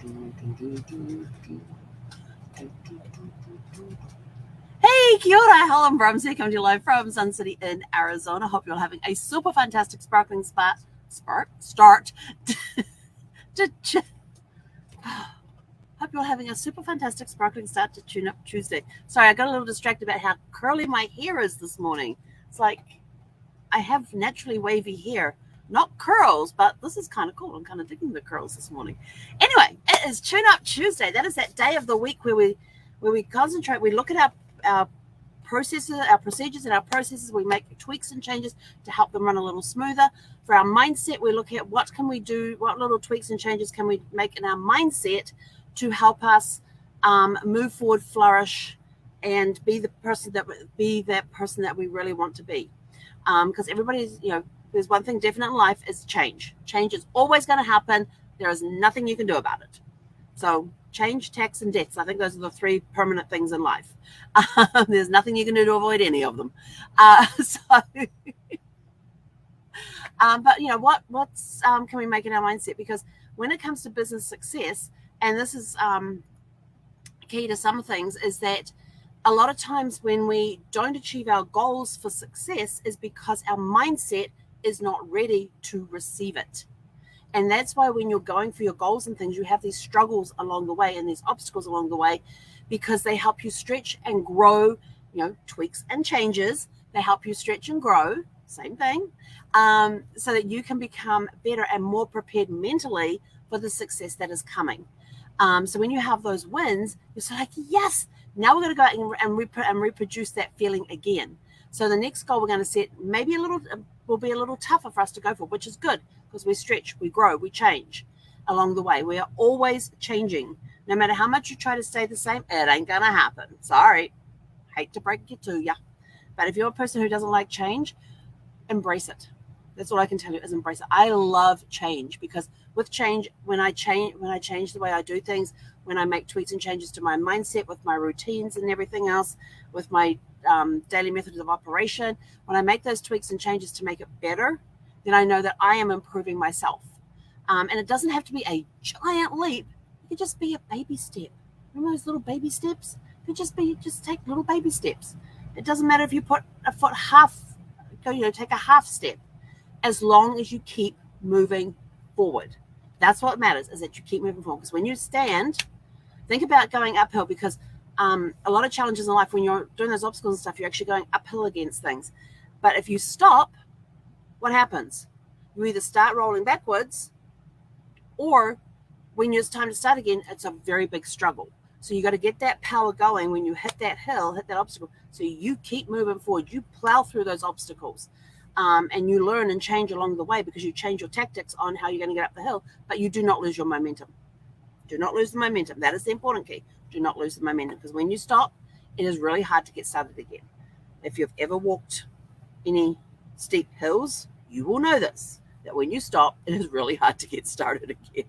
Hey, kia ora, Helen Brahms here, coming to you live from Sun City in Arizona. Hope you're having a super fantastic sparkling start. Hope you're having a super fantastic sparkling start to Tune Up Tuesday. Sorry, I got a little distracted about how curly my hair is this morning. It's like I have naturally wavy hair. Not curls, but this is kind of cool. I'm kind of digging the curls this morning. Anyway, it is Tune Up Tuesday. That is that day of the week where we concentrate, we look at our processes, our procedures and our processes. We make tweaks and changes to help them run a little smoother. For our mindset, we look at what can we do, what little tweaks and changes can we make in our mindset to help us move forward, flourish, and be that person that we really want to be. Because everybody's, there's one thing definite in life is change. Change is always going to happen. There is nothing you can do about it. So change, tax, and deaths. I think those are the three permanent things in life. There's nothing you can do to avoid any of them. But what's can we make in our mindset? Because when it comes to business success, and this is key to some things, is that a lot of times when we don't achieve our goals for success is because our mindset is not ready to receive it. And that's why when you're going for your goals and things, you have these struggles along the way and these obstacles along the way, because they help you stretch and grow, tweaks and changes. They help you stretch and grow, same thing, so that you can become better and more prepared mentally for the success that is coming. So when you have those wins, you're sort of like, yes, now we're going to go out and reproduce that feeling again. So the next goal we're going to set will be a little tougher for us to go for, which is good because we stretch, we grow, we change along the way. We are always changing. No matter how much you try to stay the same, it ain't going to happen. Sorry. Hate to break it to you. But if you're a person who doesn't like change, embrace it. That's all I can tell you is embrace it. I love change because with change, when I change the way I do things, when I make tweaks and changes to my mindset, with my routines and everything else, with my daily methods of operation, when I make those tweaks and changes to make it better, then I know that I am improving myself. And it doesn't have to be a giant leap. It could just be a baby step. Remember those little baby steps? It could just take little baby steps. It doesn't matter if you put a foot take a half step, as long as you keep moving forward. That's what matters, is that you keep moving forward. Because when you stand, think about going uphill, because a lot of challenges in life, when you're doing those obstacles and stuff, you're actually going uphill against things. But if you stop, what happens? You either start rolling backwards, or when it's time to start again, it's a very big struggle. So you got to get that power going when you hit that hill, hit that obstacle. So you keep moving forward. You plow through those obstacles. And you learn and change along the way, because you change your tactics on how you're going to get up the hill, but you do not lose your momentum. Do not lose the momentum. That is the important key. Do not lose the momentum, because when you stop, it is really hard to get started again. If you've ever walked any steep hills, you will know this, that when you stop, it is really hard to get started again.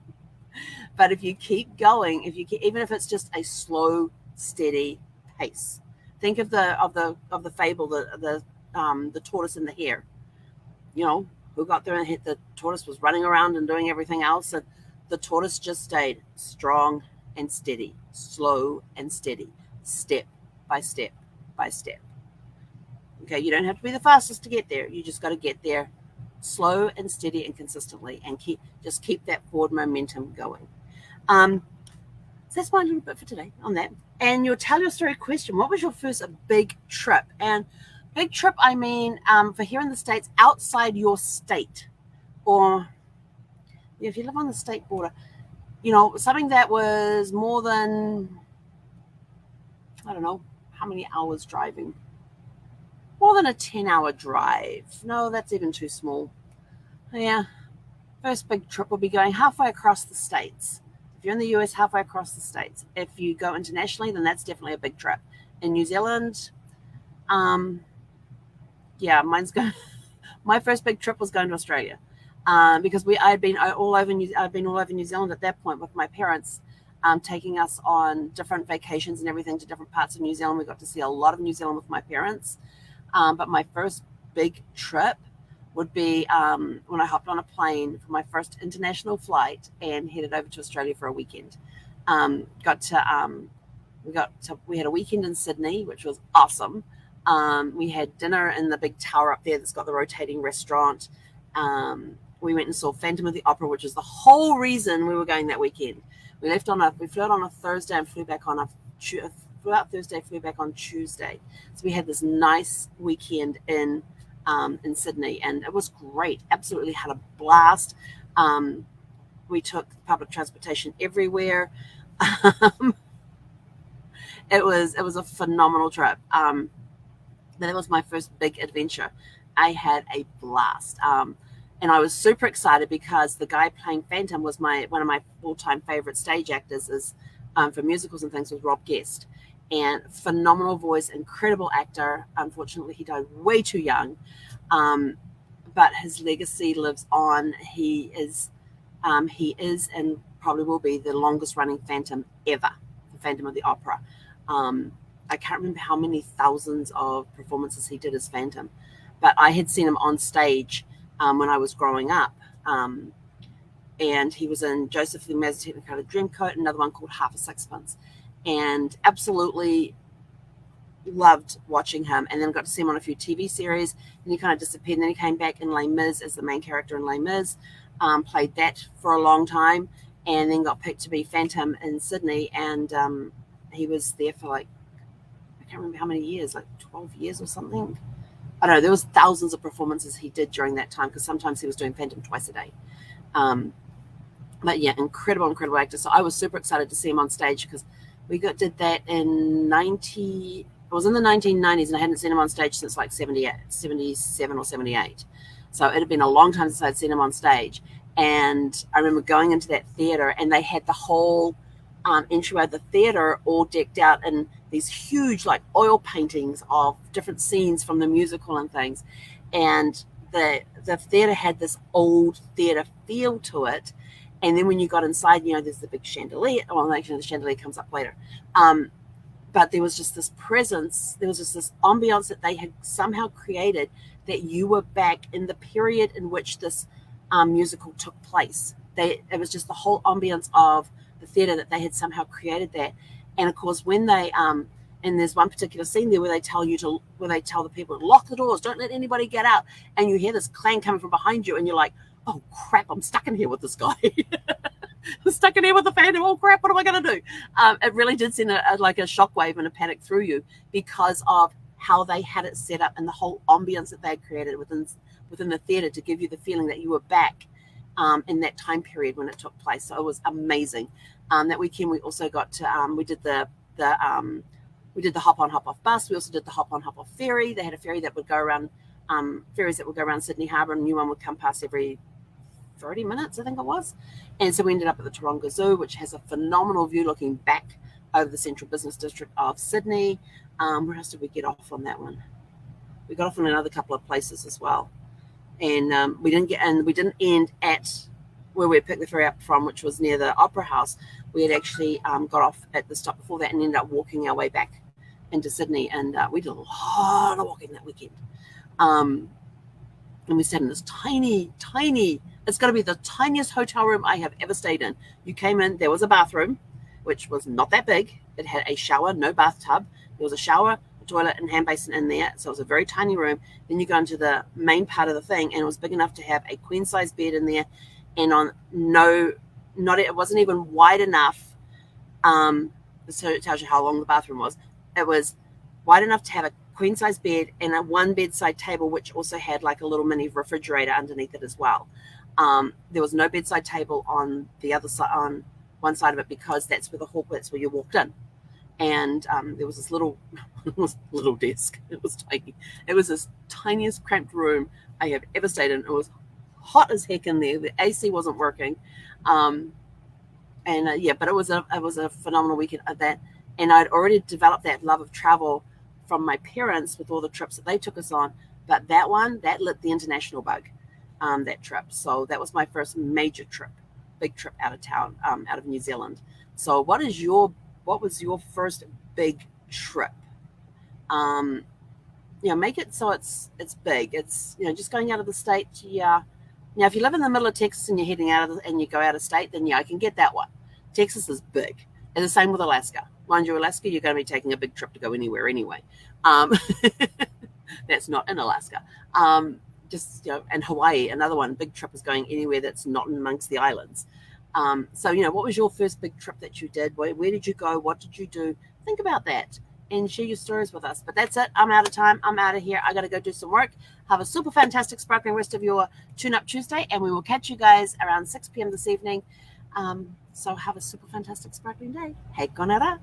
But if you keep going, even if it's just a slow, steady pace, think of the fable, the tortoise and the hare. Who got there and hit the tortoise was running around and doing everything else, and the tortoise just stayed strong and steady, slow and steady, step by step by step. Okay, you don't have to be the fastest to get there. You just got to get there slow and steady and consistently, and keep that forward momentum going. So that's my little bit for today on that. And your tell your story question: what was your first big trip? And big trip, I mean, for here in the States, outside your state, or if you live on the state border, something that was more than, I don't know, how many hours driving? More than a 10-hour drive. No, that's even too small. Yeah, first big trip will be going halfway across the states. If you're in the US, halfway across the states. If you go internationally, then that's definitely a big trip. In New Zealand, my first big trip was going to Australia, because I'd been all over New Zealand at that point with my parents, taking us on different vacations and everything to different parts of New Zealand. We got to see a lot of New Zealand with my parents. But my first big trip would be when I hopped on a plane for my first international flight and headed over to Australia for a weekend. We had a weekend in Sydney, which was awesome. We had dinner in the big tower up there that's got the rotating restaurant. We went and saw Phantom of the Opera, which is the whole reason we were going that weekend. We flew out on a Thursday and flew back on flew out Thursday, flew back on Tuesday. So we had this nice weekend in Sydney, and it was great. Absolutely had a blast. We took public transportation everywhere. It was a phenomenal trip. That was my first big adventure. I had a blast. And I was super excited because the guy playing Phantom was one of my all-time favorite stage actors for musicals and things, was Rob Guest. And phenomenal voice, incredible actor. Unfortunately, he died way too young. But his legacy lives on. He is and probably will be the longest running Phantom ever, the Phantom of the Opera. I can't remember how many thousands of performances he did as Phantom, but I had seen him on stage when I was growing up. And he was in Joseph the Amazing Technicolor Dreamcoat, another one called Half a Sixpence, and absolutely loved watching him. And then got to see him on a few TV series, and he kind of disappeared. And then he came back in Les Mis as the main character in Les Mis, played that for a long time, and then got picked to be Phantom in Sydney. And he was there for I can't remember how many years, 12 years or something. I don't know. There was thousands of performances he did during that time, because sometimes he was doing Phantom twice a day. But yeah, incredible actor. So I was super excited to see him on stage, because we did that in it was in the 1990s, and I hadn't seen him on stage since 77 or 78. So it had been a long time since I'd seen him on stage. And I remember going into that theater, and they had the whole entryway of the theater all decked out in these huge oil paintings of different scenes from the musical and things. And the theater had this old theater feel to it. And then when you got inside, there's the big chandelier. Well, actually, the chandelier comes up later. But there was just this presence. There was just this ambiance that they had somehow created, that you were back in the period in which this musical took place. It was just the whole ambiance of the theater that they had somehow created that. And of course, when they and there's one particular scene there where they tell the people to lock the doors, don't let anybody get out, and you hear this clang coming from behind you, and you're like, oh crap, I'm stuck in here with this guy. I'm stuck in here with the Phantom. Oh crap, what am I going to do? It really did send a shockwave and a panic through you, because of how they had it set up and the whole ambience that they had created within the theater to give you the feeling that you were back in that time period when it took place. So it was amazing. That weekend we also got to we did the hop on hop off bus. We also did the hop on hop off ferry. They had a ferry that would go around ferries that would go around Sydney Harbour, and a new one would come past every 30 minutes, I think it was. And so we ended up at the Taronga Zoo, which has a phenomenal view looking back over the central business district of Sydney. Where else did we get off on that one? We got off on another couple of places as well. And we didn't end at where we picked the ferry up from, which was near the Opera House. We had actually got off at the stop before that and ended up walking our way back into Sydney. And we did a lot of walking that weekend. And we stayed in this tiny, it's got to be the tiniest hotel room I have ever stayed in. You came in, there was a bathroom, which was not that big. It had a shower, no bathtub. There was a shower, a toilet, and hand basin in there. So it was a very tiny room. Then you go into the main part of the thing, and it was big enough to have a queen size bed in there. And it wasn't even wide enough. So it tells you how long the bathroom was. It was wide enough to have a queen size bed and a one bedside table, which also had a little mini refrigerator underneath it as well. There was no bedside table on the other side, on one side of it, because that's where you walked in. And there was this little desk. It was tiny. It was this tiniest cramped room I have ever stayed in. It was hot as heck in there. The AC wasn't working. But it was a phenomenal weekend of that. And I'd already developed that love of travel from my parents with all the trips that they took us on. But that lit the international bug, that trip. So that was my first major trip, big trip out of town, out of New Zealand. So what was your first big trip? make it so it's big. It's just going out of the state. Yeah. Now, if you live in the middle of Texas and you're heading and you go out of state, then I can get that one. Texas is big. And the same with Alaska. Mind you, Alaska, you're going to be taking a big trip to go anywhere anyway. That's not in Alaska. And Hawaii, another one, big trip is going anywhere that's not amongst the islands. So, what was your first big trip that you did? Where did you go? What did you do? Think about that and share your stories with us. But that's it. I'm out of time. I'm out of here. I got to go do some work. Have a super fantastic sparkling rest of your Tune-Up Tuesday, and we will catch you guys around 6 p.m. this evening. So have a super fantastic sparkling day. Hei konara.